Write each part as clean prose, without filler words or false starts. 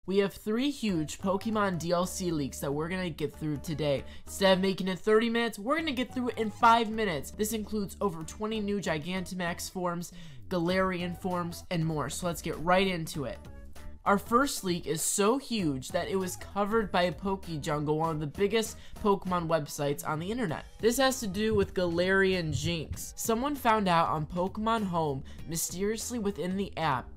We have 3 huge Pokemon DLC leaks that we're gonna get through today. Instead of making it 30 minutes, we're gonna get through it in 5 minutes. This includes over 20 new Gigantamax forms, Galarian forms, and more. So let's get right into it. Our first leak is so huge that it was covered by PokeJungle, one of the biggest Pokemon websites on the internet. This has to do with Galarian Jinx. Someone found out on Pokemon Home, mysteriously within the app's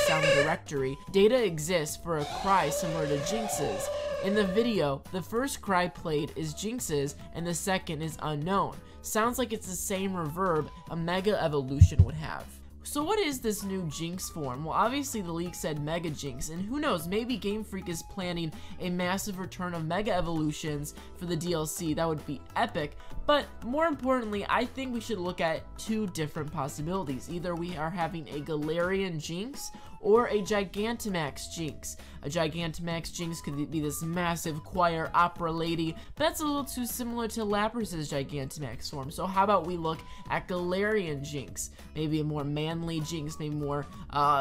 sound directory, data exists for a cry similar to Jinx's. In the video, the first cry played is Jinx's and the second is unknown. Sounds like it's the same reverb a Mega Evolution would have. So what is this new Jinx form? Well, obviously the leak said Mega Jinx, and who knows, maybe Game Freak is planning a massive return of Mega Evolutions for the DLC. That would be epic, but more importantly, I think we should look at 2 different possibilities. Either we are having a Galarian Jinx or a Gigantamax Jinx. A Gigantamax Jinx could be this massive choir opera lady, but that's a little too similar to Lapras's Gigantamax form. So how about we look at Galarian Jinx? Maybe a more manly Jinx, maybe more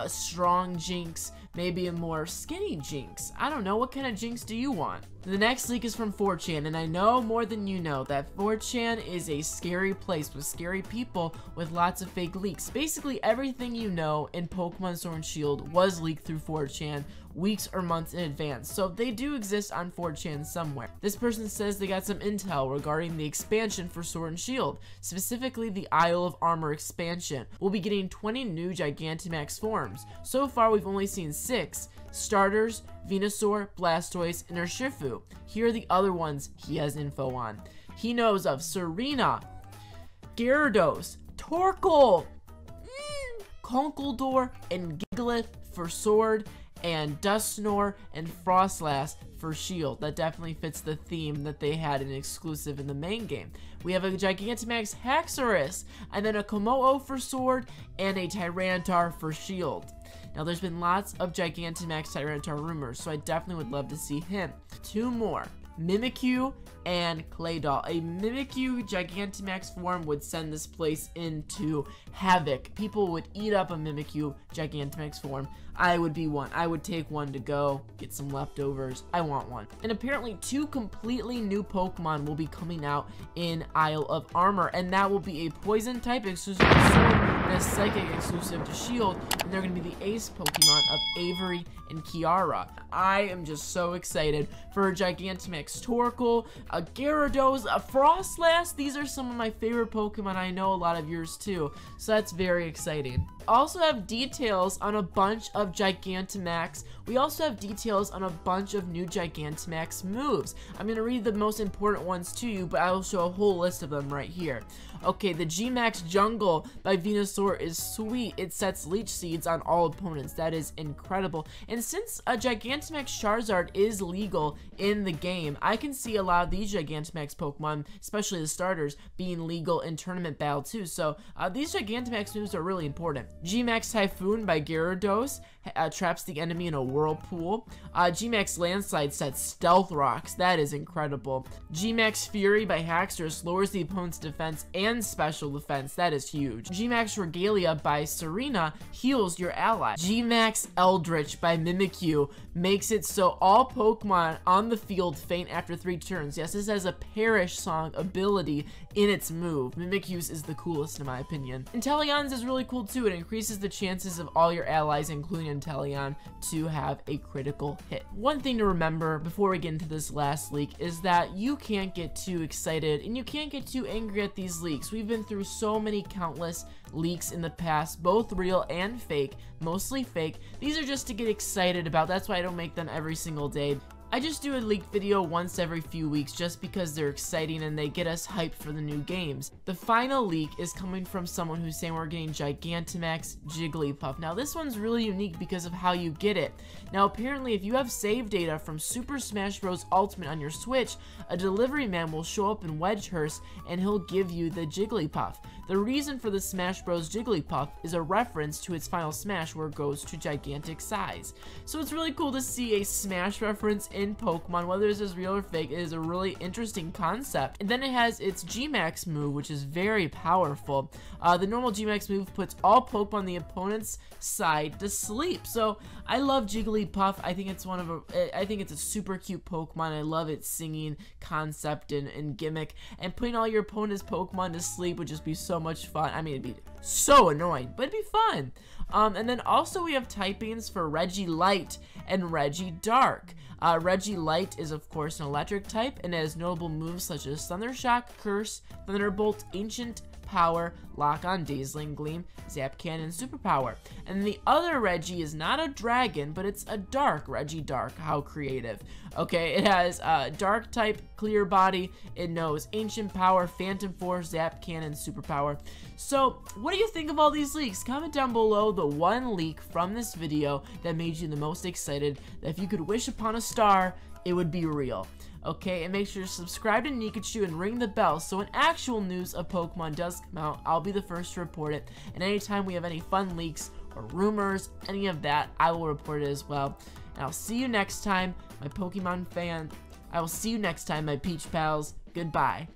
strong Jinx, maybe a more skinny Jinx. I don't know, what kind of Jinx do you want? The next leak is from 4chan, and I know more than you know that 4chan is a scary place with scary people with lots of fake leaks. Basically everything you know in Pokemon Sword and Shield was leaked through 4chan weeks or months in advance, so they do exist on 4chan somewhere. This person says they got some intel regarding the expansion for Sword and Shield, specifically the Isle of Armor expansion. We'll be getting 20 new Gigantamax forms. So far we've only seen 6. Starters, Venusaur, Blastoise, and Urshifu. Here are the other ones he has info on. He knows of Serena, Gyarados, Torkoal, Conkeldurr, and Gigalith for Sword, and Dusknoir and Frostlass for Shield. That definitely fits the theme that they had an exclusive in the main game. We have a Gigantamax Haxorus, and then a Kommo-o for Sword, and a Tyranitar for Shield. Now there's been lots of Gigantamax Tyranitar rumors, so I definitely would love to see him. 2 more. Mimikyu and Claydol. A Mimikyu Gigantamax form would send this place into havoc. People would eat up a Mimikyu Gigantamax form. I would be one. I would take one to go, get some leftovers. I want one. And apparently 2 completely new Pokemon will be coming out in Isle of Armor, and that will be a Poison type exclusive to Sword and a Psychic exclusive to Shield, and they're going to be the ace Pokemon of Avery and Kiara. I am just so excited for a Gigantamax Torkoal, a Gyarados, a Frostlass. These are some of my favorite Pokemon. I know a lot of yours too, so that's very exciting. Also have details on a bunch of Gigantamax. We also have details on a bunch of new Gigantamax moves. I'm going to read the most important ones to you, but I will show a whole list of them right here. Okay, the G-Max Jungle by Venusaur is sweet. It sets Leech Seeds on all opponents. That is incredible. And since a Gigantamax Charizard is legal in the game, I can see a lot of these Gigantamax Pokemon, especially the starters, being legal in tournament battle too. So these Gigantamax moves are really important. G-Max Typhoon by Gyarados traps the enemy in a whirlpool. G-Max Landslide sets Stealth Rocks. That is incredible. G-Max Fury by Haxorus lowers the opponent's defense and special defense. That is huge. G-Max Regalia by Serena heals your ally. G-Max Eldritch by Mimikyu makes it so all Pokemon on the field faint after 3 turns. Yes, this has a Perish Song ability in its move. Mimikyu's is the coolest in my opinion. Inteleon's is really cool too. It increases the chances of all your allies, including Inteleon, to have a critical hit. One thing to remember before we get into this last leak is that you can't get too excited and you can't get too angry at these leaks. We've been through so many countless leaks in the past, both real and fake, mostly fake. These are just to get excited about. That's why I don't make them every single day. I just do a leaked video once every few weeks just because they're exciting and they get us hyped for the new games. The final leak is coming from someone who's saying we're getting Gigantamax Jigglypuff. Now this one's really unique because of how you get it. Now apparently if you have save data from Super Smash Bros. Ultimate on your Switch, a delivery man will show up in Wedgehurst and he'll give you the Jigglypuff. The reason for the Smash Bros. Jigglypuff is a reference to its final Smash where it goes to gigantic size. So it's really cool to see a Smash reference in Pokemon, whether this is real or fake. It is a really interesting concept. And then it has its G-Max move, which is very powerful. The normal G-Max move puts all Pokemon on the opponent's side to sleep. So I love Jigglypuff. I think it's a super cute Pokemon. I love its singing concept and gimmick. And putting all your opponent's Pokemon to sleep would just be so much fun. I mean, it'd be so annoying, but it'd be fun. And then also we have typings for Regielite and Regidark. Regielite is of course an electric type and has notable moves such as Thundershock, Curse, Thunderbolt, Ancient Power, Lock on, Dazzling Gleam, Zap Cannon, Superpower. And the other Regi is not a dragon, but it's a dark Regidark. How creative. Okay, it has dark type, clear body. It knows Ancient Power, Phantom Force, Zap Cannon, Superpower. So, what do you think of all these leaks? Comment down below the one leak from this video that made you the most excited, that if you could wish upon a star, it would be real. Okay, and make sure to subscribe to Nikachu and ring the bell so when actual news of Pokemon does come out, I'll be the first to report it. And anytime we have any fun leaks or rumors, any of that, I will report it as well. And I'll see you next time, my Pokemon fan. I will see you next time, my Peach Pals. Goodbye.